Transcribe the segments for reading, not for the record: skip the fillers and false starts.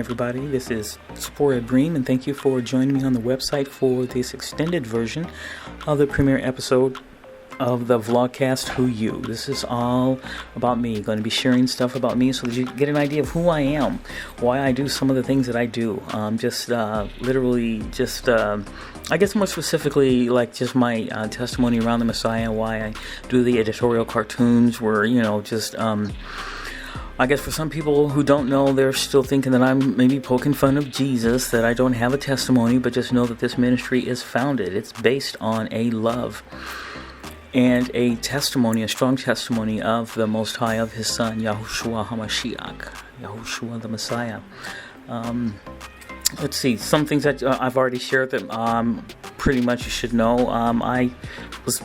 everybody. This is Tzipporah Ibrim, and thank you for joining me on the website for this extended version of the premiere episode of the VLOGCAST Who You. This is all about me. Going to be sharing stuff about me so that you get an idea of who I am, why I do some of the things that I do. I guess more specifically, like just my testimony around the Messiah, why I do the editorial cartoons, where, I guess for some people who don't know, they're still thinking that I'm maybe poking fun of Jesus, that I don't have a testimony, but just know that this ministry is founded. It's based on a love and a testimony, a strong testimony of the Most High, of His Son, Yahushua HaMashiach, Yahushua the Messiah. Let's see, some things that I've already shared that pretty much you should know. I was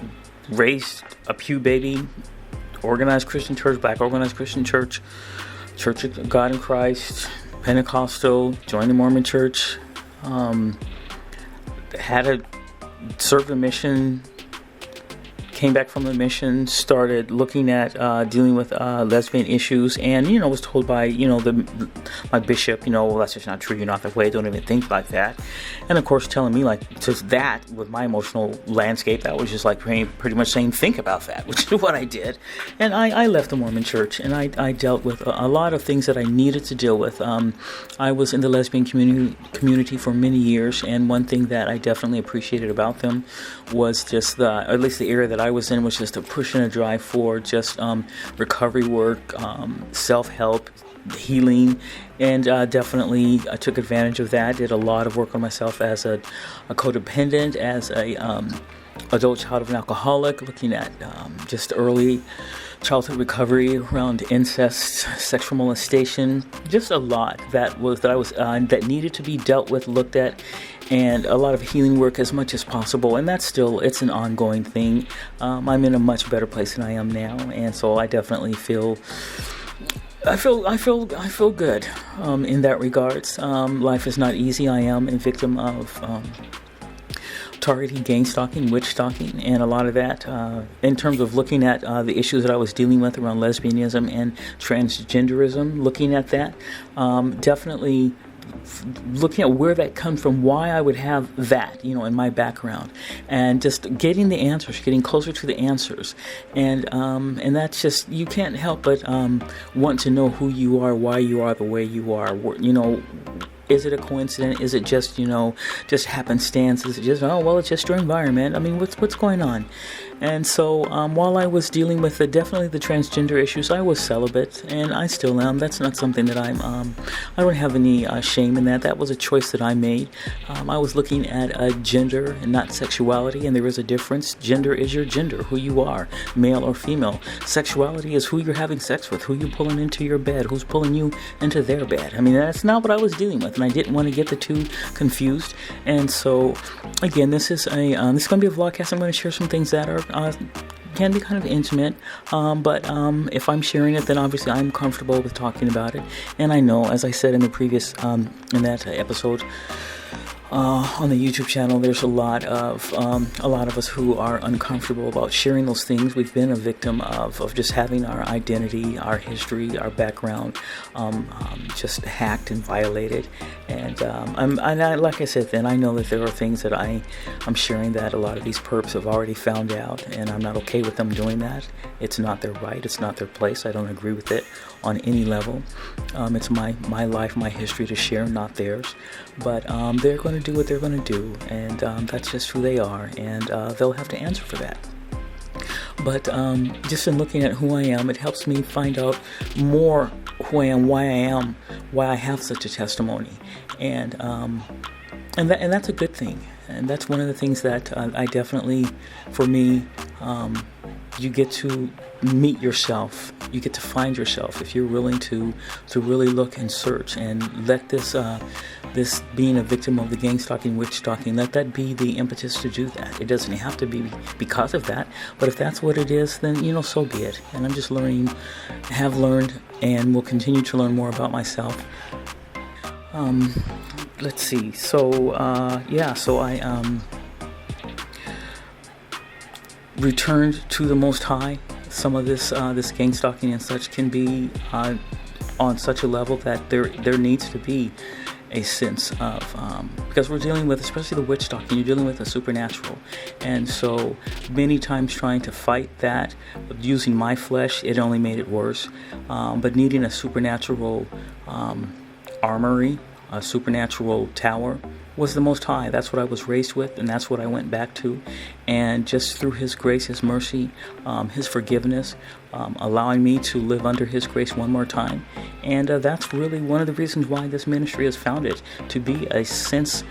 raised a pew baby, organized Christian church, black organized Christian church, Church of God in Christ, Pentecostal, joined the Mormon church, served a mission, came back from the mission, started looking at dealing with lesbian issues, and was told by my bishop, well, that's just not true, you're not that way, don't even think like that. And of course telling me, like, just that with my emotional landscape, that was just like pretty much saying think about that, which is what I did. And I left the Mormon church, and I dealt with a lot of things that I needed to deal with. I was in the lesbian community for many years, and one thing that I definitely appreciated about them was just at least the area that I was in, was just a push and a drive for just recovery work, self-help, healing, and definitely I took advantage of that. Did a lot of work on myself as a codependent, as a adult child of an alcoholic, looking at just early childhood recovery around incest, sexual molestation, just a lot that needed to be dealt with, looked at, and a lot of healing work as much as possible. And it's an ongoing thing. I'm in a much better place than I am now, and so I definitely feel good in that regards. Life is not easy. I am a victim of targeting, gang stalking, witch stalking, and a lot of that in terms of looking at the issues that I was dealing with around lesbianism and transgenderism, looking at that, definitely looking at where that comes from, why I would have that, in my background, and just getting the answers, getting closer to the answers, and that's just, you can't help but want to know who you are, why you are the way you are, Is it a coincidence? Is it just, just happenstance? Is it just, it's just your environment? I mean, what's going on? And so while I was dealing with definitely the transgender issues, I was celibate, and I still am. That's not something that I don't have any shame in that. That was a choice that I made. I was looking at gender and not sexuality, and there is a difference. Gender is your gender, who you are, male or female. Sexuality is who you're having sex with, who you're pulling into your bed, who's pulling you into their bed. I mean, that's not what I was dealing with, and I didn't want to get the two confused. And so, again, this is going to be a vlogcast. I'm going to share some things that can be kind of intimate, but if I'm sharing it, then obviously I'm comfortable with talking about it. And I know, as I said in the previous in that episode on the YouTube channel, there's a lot of us who are uncomfortable about sharing those things. We've been a victim of just having our identity, our history, our background just hacked and violated. And like I said, then I know that there are things that I'm sharing that a lot of these perps have already found out, and I'm not okay with them doing that. It's not their right. It's not their place. I don't agree with it on any level. It's my life, my history to share, not theirs. But they're going to do what they're going to do, and that's just who they are, and they'll have to answer for that. But just in looking at who I am, it helps me find out more who I am, why I have such a testimony, and that's a good thing. And that's one of the things that I definitely, for me, you get to meet yourself. You get to find yourself if you're willing to really look and search, and let this being a victim of the gang stalking, witch stalking, let that be the impetus to do that. It doesn't have to be because of that, but if that's what it is, then so be it. And I'm just have learned, and will continue to learn more about myself. Let's see. So I returned to the Most High. Some of this gang stalking and such can be on such a level that there needs to be a sense of, because we're dealing with, especially the witch doctrine, you're dealing with the supernatural. And so many times trying to fight that using my flesh, it only made it worse. But needing a supernatural armory, a supernatural tower, was the Most High. That's what I was raised with, and that's what I went back to. And just through His grace, His mercy, His forgiveness, allowing me to live under His grace one more time. And that's really one of the reasons why this ministry is founded, to be a source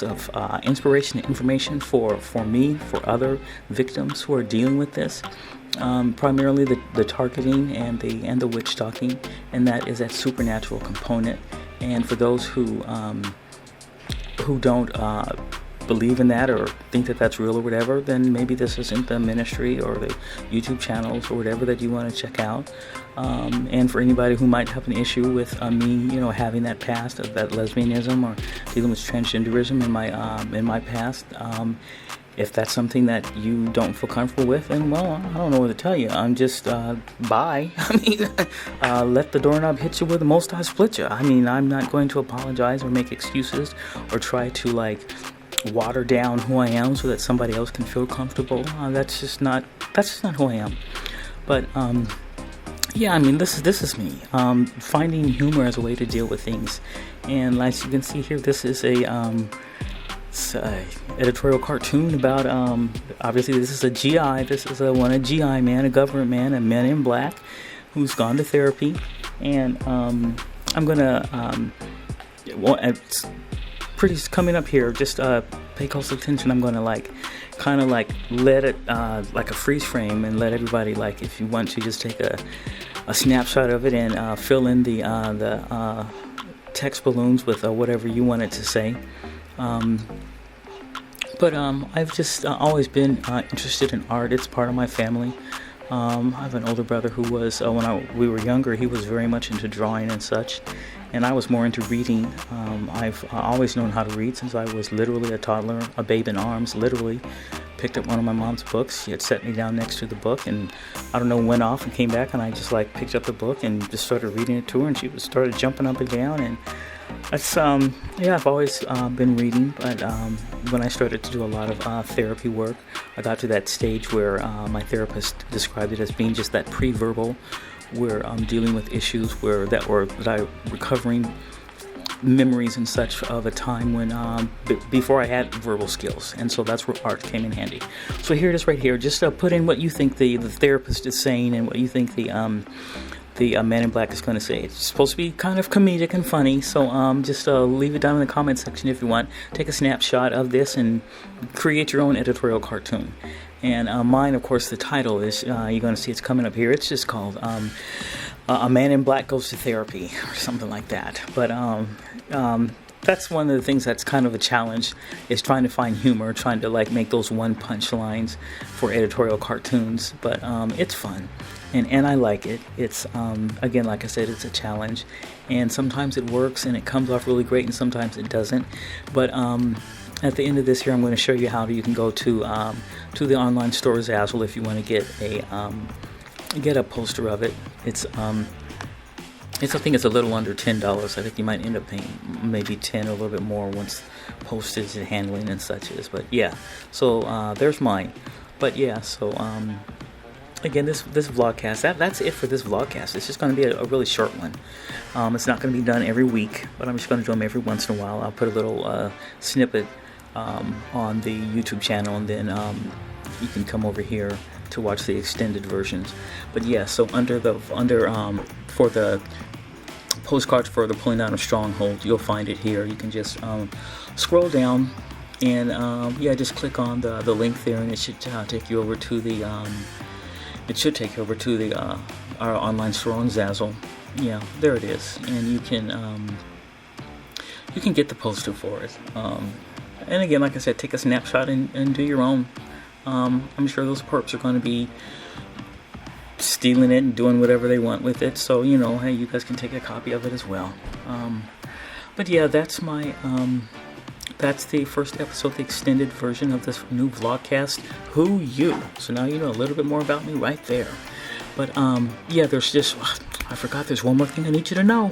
of inspiration and information for me, for other victims who are dealing with this. Primarily the targeting and the witch docking, and that is that supernatural component. And for those who don't believe in that or think that that's real or whatever, then maybe this isn't the ministry or the YouTube channels or whatever that you want to check out. And for anybody who might have an issue with me, having that past of that lesbianism or dealing with transgenderism in my past, if that's something that you don't feel comfortable with, then, well, I don't know what to tell you. I'm just, bye. I mean, let the doorknob hit you where the Most High split you. I mean, I'm not going to apologize or make excuses or try to, water down who I am so that somebody else can feel comfortable. That's just not who I am. But, yeah, I mean, this is me. Finding humor as a way to deal with things. And as you can see here, this is it's a editorial cartoon about, obviously this is a GI, this is a GI man, a government man, a man in black who's gone to therapy. And I'm gonna, it's pretty coming up here, just pay close attention. I'm gonna kind of let it, like a freeze frame, and let everybody, if you want to, just take a snapshot of it and fill in the text balloons with whatever you want it to say. But I've just always been interested in art. It's part of my family. I have an older brother who was, when we were younger, he was very much into drawing and such. And I was more into reading. I've always known how to read since I was literally a toddler, a babe in arms, literally. Picked up one of my mom's books. She had set me down next to the book, and I don't know, went off and came back, and I just picked up the book and just started reading it to her, and she started jumping up and down. And that's, I've always been reading, but when I started to do a lot of therapy work, I got to that stage where my therapist described it as being just that pre-verbal, where I'm dealing with issues that I recovering memories and such of a time when before I had verbal skills, and so that's where art came in handy. So here it is right here. Just put in what you think the therapist is saying and what you think the man in black is going to say. It's supposed to be kind of comedic and funny, so just leave it down in the comment section if you want. Take a snapshot of this and create your own editorial cartoon. And mine, of course, the title is, you're going to see it's coming up here. It's just called A Man in Black Goes to Therapy, or something like that. But that's one of the things that's kind of a challenge, is trying to find humor, trying to make those one punch lines for editorial cartoons. But it's fun, and I like it. It's again, like I said, it's a challenge, and sometimes it works and it comes off really great, and sometimes it doesn't. But at the end of this here, I'm going to show you how you can go to the online store Zazzle if you want to get a poster of it. I think it's a little under $10. I think you might end up paying maybe $10 or a little bit more once postage and handling and such is. But yeah, so there's mine. But yeah, so again, this vlogcast, that's it for this vlogcast. It's just going to be a really short one. It's not going to be done every week, but I'm just going to do them every once in a while. I'll put a little snippet on the YouTube channel, and then you can come over here to watch the extended versions. But yeah, so for the postcards for the Pulling Down a Stronghold, you'll find it here. You can just scroll down and just click on the link there, and it should take you over to the our online store on Zazzle. Yeah, there it is, and you can get the poster for it. And again, like I said, take a snapshot and do your own. I'm sure those perps are going to be stealing it and doing whatever they want with it, so hey, you guys can take a copy of it as well. But yeah, that's that's the first episode, the extended version of this new vlogcast, Who You. So now you know a little bit more about me right there. But yeah, there's just I forgot there's one more thing I need you to know.